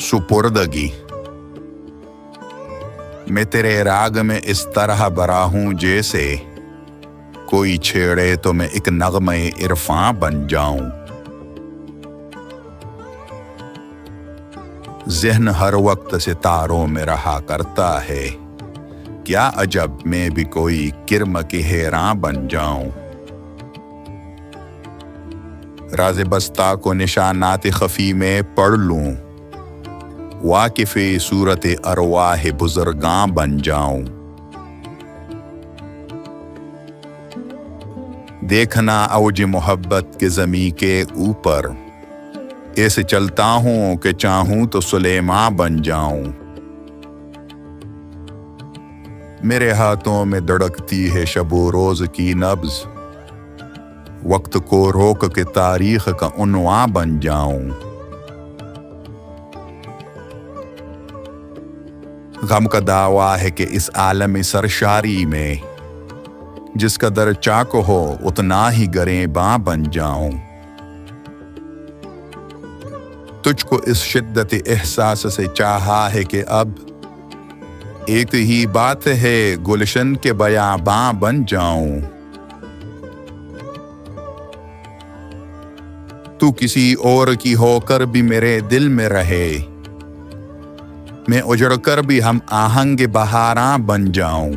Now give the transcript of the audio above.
سپردگی. میں تیرے راگ میں اس طرح بھرا ہوں جیسے کوئی چھیڑے تو میں ایک نغمہ عرفاں بن جاؤں. ذہن ہر وقت ستاروں میں رہا کرتا ہے، کیا عجب میں بھی کوئی کرم کی حیراں بن جاؤں. راز بستہ کو نشانات خفی میں پڑھ لوں، واقف صورت ارواح بزرگاں بن جاؤں. دیکھنا اوج محبت کے زمیں کے اوپر، ایسے چلتا ہوں کہ چاہوں تو سلیماں بن جاؤں. میرے ہاتھوں میں دھڑکتی ہے شب و روز کی نبض، وقت کو روک کے تاریخ کا عنواں بن جاؤں. غم کا دعویٰ ہے کہ اس عالم سرشاری میں جس قدر چاک ہو اتنا ہی گریباں بن جاؤں. تجھ کو اس شدت احساس سے چاہا ہے کہ اب ایک ہی بات ہے گلشن کے بیاباں بن جاؤں. تو کسی اور کی ہو کر بھی میرے دل میں رہے، میں اجڑ کر بھی ہم آہنگ بہاراں بن جاؤں.